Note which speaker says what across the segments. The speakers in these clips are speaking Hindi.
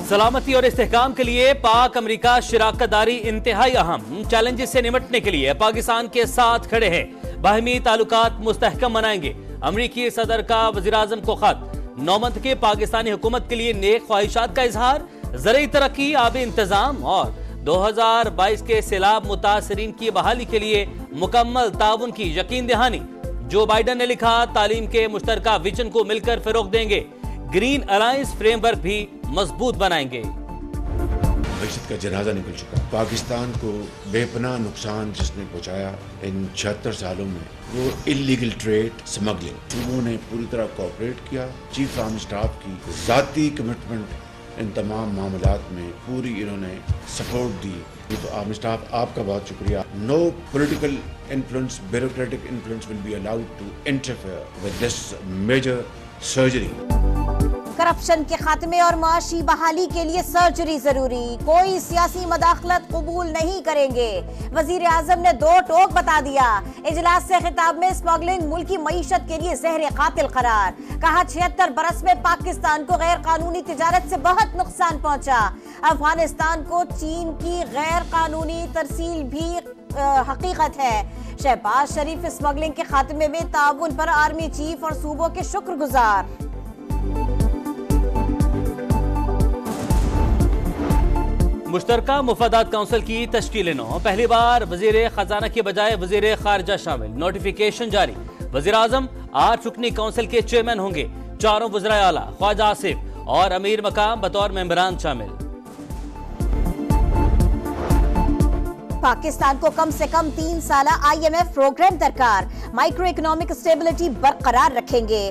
Speaker 1: सलामती और इस्तेहकाम के लिए पाक अमेरिका शराकतदारी इंतहाई अहम। चैलेंजेस से निपटने के लिए पाकिस्तान के साथ खड़े हैं। बाहमी ताल्लुकात मुस्तहकम बनाएंगे। अमरीकी सदर का वज़ीर-ए-आज़म को खत। 9 मंथ के पाकिस्तानी हुकूमत के लिए नेक ख्वाहिशात का इजहार। ज़रूरी तरक्की, आबी इंतजाम और 2022 के सैलाब मुतासरीन की बहाली के लिए मुकम्मल ताउन की यकीन दहानी। जो बाइडन ने लिखा, तालीम के मुश्तरका विजन को मिलकर फरोग देंगे। ग्रीन अलायंस फ्रेमवर्क भी मजबूत बनाएंगे।
Speaker 2: मईशत का जनाजा निकल चुका। पाकिस्तान को बेपनाह नुकसान जिसने पहुंचाया इन 76 सालों में, वो इलीगल ट्रेड, स्मगलिंग। उन्होंने पूरी तरह कोऑपरेट किया। चीफ आर्मी स्टाफ की जाती कमिटमेंट इन तमाम मामलात में पूरी इन्होंने सपोर्ट दी। तो आर्मी स्टाफ, आपका बहुत शुक्रिया। No political influence, bureaucratic influence will be allowed to interfere with this major surgery.
Speaker 3: Corruption के खात्मे और माशी बहाली के लिए सर्जरी जरूरी। कोई सियासी मदाखलत कबूल नहीं करेंगे। वजीर आजम ने दो टोक बता दिया। इजलास से खिताब में स्मगलिंग मुल्क की मईशत के लिए जहर कातिल करार। कहा 76 बरस में पाकिस्तान को गैर कानूनी तिजारत से बहुत नुकसान पहुंचा। अफगानिस्तान को चीन की गैर कानूनी तरसील भी हकीकत है। शहबाज शरीफ स्मगलिंग के खात्मे में ताउन पर आर्मी चीफ और सूबों के शुक्रगुजार।
Speaker 1: मुश्तरका मुफादात काउंसिल की तश्कील 9। पहली बार वजीर खजाना की बजाय वजीर खारजा शामिल। नोटिफिकेशन जारी। वजीर आजम 8 रुकनी काउंसिल के चेयरमैन होंगे। 4 वज़राए आला, ख्वाजा आसिफ और अमीर मकाम बतौर मेंबरान शामिल।
Speaker 3: पाकिस्तान को कम से कम 3 साला IMF प्रोग्राम दरकार। माइक्रो इकोनॉमिक स्टेबिलिटी बरकरार रखेंगे।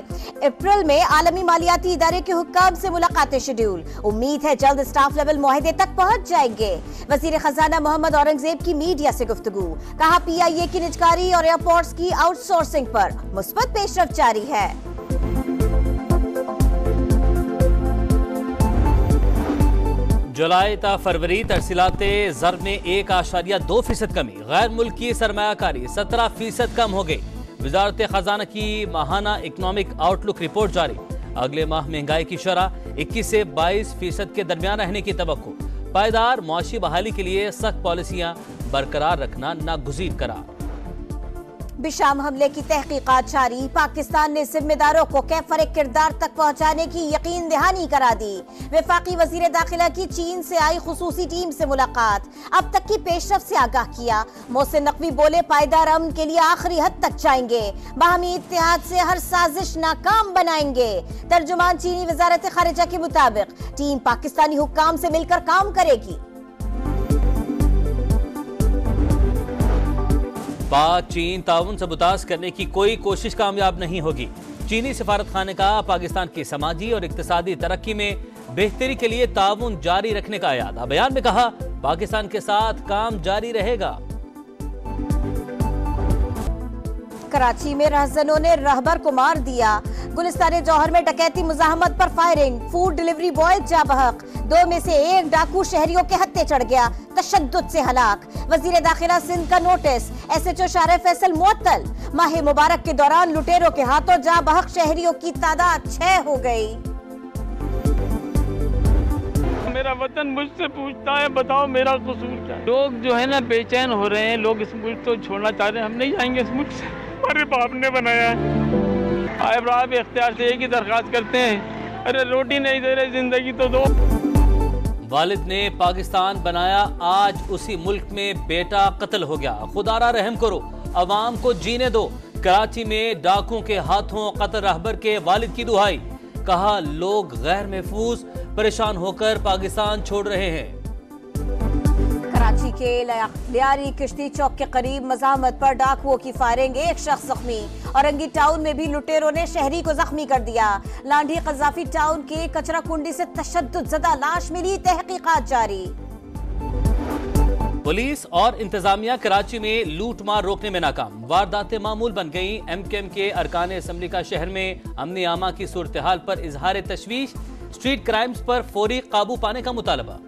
Speaker 3: अप्रैल में आलमी मालियाती इदारे के हुक्काम से मुलाकातें शेड्यूल। उम्मीद है जल्द स्टाफ लेवल मुआहदे तक पहुंच जाएंगे। वजीर खजाना मोहम्मद औरंगजेब की मीडिया से गुफ्तगू। कहा PIA की निजकारी और एयरपोर्ट्स की आउटसोर्सिंग पर मुस्बत पेशरफ्त जारी है।
Speaker 1: जुलाई ता फरवरी तरसीलाते ज़र में 1.2% कमी। गैर मुल्की सरमायाकारी 17% कम हो गई। वजारत खजाना की माहाना इकनॉमिक आउटलुक रिपोर्ट जारी। अगले माह महंगाई की शरह 21 से 22% के दरमियान रहने की तवक्को। पायदार मुआशी बहाली के लिए सख्त पॉलिसियां बरकरार रखना नागुज़ीर करार।
Speaker 3: बिशाम हमले की तहकीकात जारी। पाकिस्तान ने जिम्मेदारों को कैफर किरदार तक पहुंचाने की यकीन दहानी करा दी। वफाकी वजीर दाखिला की चीन से आई खुसूसी टीम से मुलाकात। अब तक की पेशरफ्त से आगाह किया। मोहसिन नकवी बोले, पायदार अमन के लिए आखिरी हद तक जाएंगे। बाहमी इत्तेहाद से हर साजिश नाकाम बनाएंगे। तर्जुमान चीनी वजारत खारिजा के मुताबिक टीम पाकिस्तानी हुक्काम से मिलकर काम करेगी।
Speaker 1: पाक चीन ताउन सबूताज करने की कोई कोशिश कामयाब नहीं होगी। चीनी सफारत खाने का पाकिस्तान की समाजी और इक्तिसादी तरक्की में बेहतरी के लिए ताउन जारी रखने का याद। बयान में कहा, पाकिस्तान के साथ काम जारी रहेगा।
Speaker 3: कराची में रहजनों ने रहबर को मार दिया। गुलिस्तान जौहर में डकैती मुजाहमत पर फायरिंग। फूड डिलीवरी बॉय जा बहक। 2 में से 1 डाकू शहरियों के हत्थे चढ़ गया। तशद्दुद से हलाक। वजीर दाखिला सिंध का नोटिस। SHO शारे फैसल मुअत्तल। माह मुबारक के दौरान लुटेरों के हाथों जा बहक शहरियों की तादाद 6 हो गई।
Speaker 4: मेरा वतन मुझसे पूछता है, बताओ मेरा कसूर क्या है। लोग जो है ना बेचैन हो रहे हैं। लोग इस मुल्क को छोड़ना चाह रहे हैं। हम नहीं जाएंगे इस मुल्क से। हमारे बाप ने बनाया है। आयब इख्तियार से एक ही दरख्वास्त करते हैं, अरे रोटी नहीं दे रहे, जिंदगी तो दो।
Speaker 1: वालिद ने पाकिस्तान बनाया, आज उसी मुल्क में बेटा कत्ल हो गया। खुदारा रहम करो, अवाम को जीने दो। कराची में डाकुओं के हाथों कत्ल रहबर के वालिद की दुहाई। कहा, लोग गैर महफूज परेशान होकर पाकिस्तान छोड़ रहे हैं।
Speaker 3: कराची के लियारी किश्ती चौक के करीब मज़ाहमत पर डाकुओं की फायरिंग। 1 शख्स जख्मी। औरंगी टाउन में भी लुटेरों ने शहरी को जख्मी कर दिया। लांढी कज़ाफी टाउन के कचरा कुंडी से तशद्दुद ज़दा लाश मिली। तहकीकात जारी।
Speaker 1: पुलिस और इंतजामिया कराची में लूट मार रोकने में नाकाम। वारदातें मामूल बन गई। MKM के अरकान असम्बली का शहर में अमन आमा की सूरत हाल पर इजहार तशवीश। स्ट्रीट क्राइम्स पर फौरी काबू पाने का मुतालबा।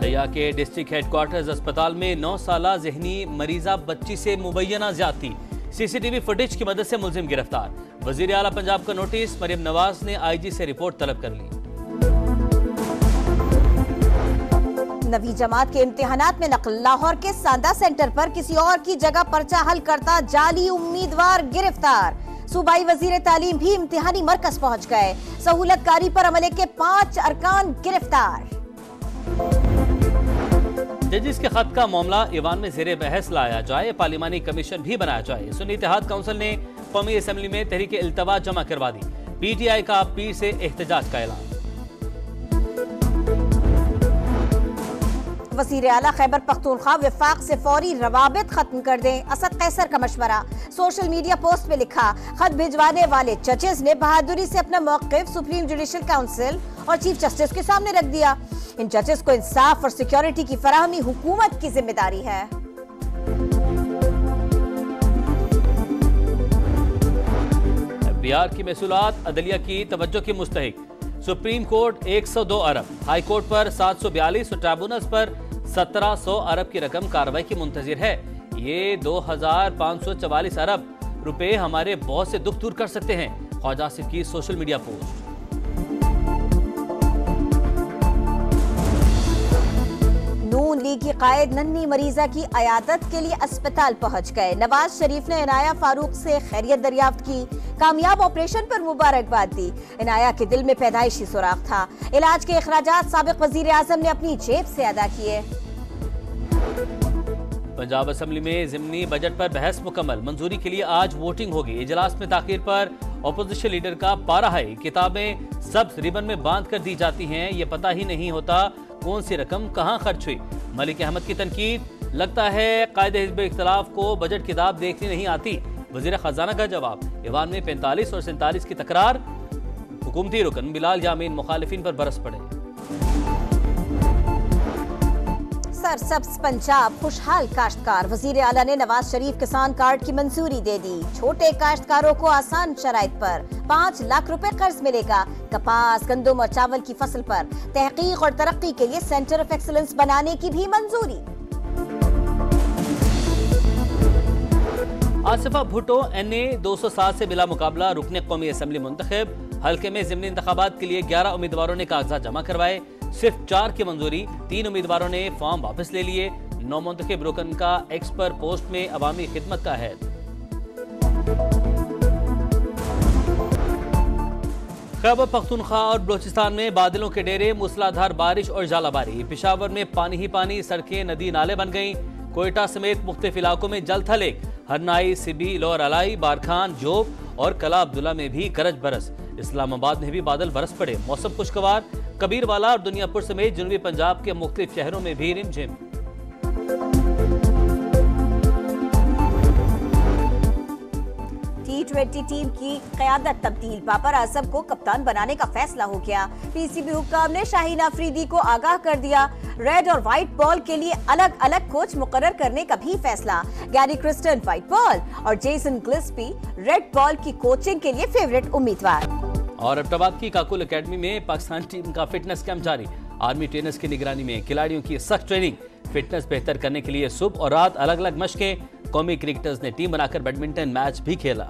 Speaker 1: लिया के डिस्ट्रिक्ट हेडक्वार्टर्स अस्पताल में 9 साला जहनी मरीजा बच्ची से मुबैना ज्यादती। सीसीटीवी फुटेज की मदद से मुलजिम गिरफ्तार। वजीर आला पंजाब का नोटिस, मरियम नवाज ने आईजी से रिपोर्ट तलब कर ली।
Speaker 3: नवी जमात के इम्तिहानात में नकल, लाहौर के सांदा सेंटर पर किसी और की जगह पर्चा हल करता जाली उम्मीदवार गिरफ्तार। सूबाई वजीर तालीम भी इम्तिहानी मरकज पहुंच गए। सहूलतकारी पर अमले के 5 अरकान गिरफ्तार।
Speaker 1: जजिस के खत का मामला ईवान में ज़ेरे बहस लाया जाए, पार्लिमानी कमीशन भी बनाया जाए। सुन्नी इत्तेहाद काउंसिल ने कौमी असम्बली में तहरीक इल्तवा जमा करवा दी। PTI का पीर से एहतजाज का ऐलान।
Speaker 3: वज़ीर आला खैबर पख्तूनख्वा वफाक से फौरी रवाबित खत्म कर दें, असद कैसर का मशवरा। सोशल मीडिया पोस्ट में लिखा, खत भिजवाने वाले जजेस ने बहादुरी से अपना मौक़िफ़ सुप्रीम जुडिशल काउंसिल और चीफ जस्टिस के सामने रख दिया। इन जजेस को इंसाफ और सिक्योरिटी की फराहमी हुकूमत की जिम्मेदारी है।
Speaker 1: बिहार की महसूलात अदलिया की तवज्जो की मुस्तहिक। सुप्रीम कोर्ट 102 अरब, हाई कोर्ट पर 742 और ट्राइब्यूनल्स पर 1700 अरब की रकम कार्रवाई की मुंतजिर है। ये 2544 अरब रुपए हमारे बहुत से दुख दूर कर सकते हैं। ख्वाजा आसिफ की सोशल मीडिया पोस्ट।
Speaker 3: नून लीग की कायद नन्ही मरीजा की अयादत के लिए अस्पताल पहुंच गए। नवाज शरीफ ने इनाया फारूक से खैरियत दरियाफ्त की, कामयाब ऑपरेशन पर मुबारकबाद दी। इनाया के दिल में पैदाइशी सुराख था। इलाज के अखराजात साबिक वजीर आजम ने अपनी जेब से अदा किए।
Speaker 1: पंजाब असम्बली में ज़िमनी बजट पर बहस मुकम्मल, मंजूरी के लिए आज वोटिंग होगी। इजलास में ताखीर पर अपोजिशन लीडर का पारा है, किताबें सब्ज रिबन में बांध कर दी जाती हैं, ये पता ही नहीं होता कौन सी रकम कहां खर्च हुई। मलिक अहमद की तनकीद, लगता है कायदे हिज़्ब इख्तिलाफ को बजट किताब देखनी नहीं आती। वज़ीर खजाना का जवाब, ईवान में 45 और 47 की तकरार, हुकूमती रुकन बिलाल यामीन मुखालिफिन पर बरस पड़े।
Speaker 3: सरसब्ज पंजाब, खुशहाल काश्तकार। वजीर आला ने नवाज शरीफ किसान कार्ड की मंजूरी दे दी। छोटे काश्तकारों को आसान शराइत पर 5 लाख रुपए कर्ज मिलेगा। कपास, गंदम और चावल की फसल पर तहकीक और तरक्की के लिए सेंटर ऑफ एक्सीलेंस बनाने की भी मंजूरी।
Speaker 1: आसिफा भुट्टो NA 207 से बिला मुकाबला रुकने कौमी असम्बली मुंतखब। हल्के में ज़िमनी इंतखाबात के लिए 11 उम्मीदवारों ने कागजात जमा करवाए, सिर्फ 4 की मंजूरी। 3 उम्मीदवारों ने फॉर्म वापस ले लिए। 9 मुंतखब रुकन का एक्सपर पोस्ट में अवामी खिदमत का है। खैबर पख्तूनख्वा और बलोचिस्तान में बादलों के डेरे, मूसलाधार बारिश और जालाबारी। पेशावर में पानी ही पानी, सड़कें नदी नाले बन गईं। कोयटा समेत मुख्तलिफ इलाकों में जल थल। हरनाई, सिबी, लोअर अलाई, बारखान, जोब और कला अब्दुल्ला में भी गरज बरस। इस्लामाबाद में भी बादल बरस पड़े। मौसम खुशगवार। कबीरवाला और दुनियापुर समेत जनूबी पंजाब के मुख्तलिफ शहरों में भी रिमझिम।
Speaker 3: T20 टीम की क़यादत तब्दील, बाबर आजम को कप्तान बनाने का फैसला हो गया। PCB हुक्काम ने शाहीन अफरीदी को आगाह कर दिया। रेड और व्हाइट बॉल के लिए अलग अलग कोच मुकर्रर करने का भी फैसला। गैरी क्रिस्टन व्हाइट बॉल और जेसन गिल्स्पी रेड बॉल की कोचिंग के लिए फेवरेट उम्मीदवार।
Speaker 1: और अब्टाबाद की काकुल एकेडमी में पाकिस्तान टीम का फिटनेस कैंप जारी। आर्मी ट्रेनर्स की निगरानी में खिलाड़ियों की सख्त ट्रेनिंग। फिटनेस बेहतर करने के लिए सुबह और रात अलग अलग मशकें। कौमी क्रिकेटर्स ने टीम बनाकर बैडमिंटन मैच भी खेला।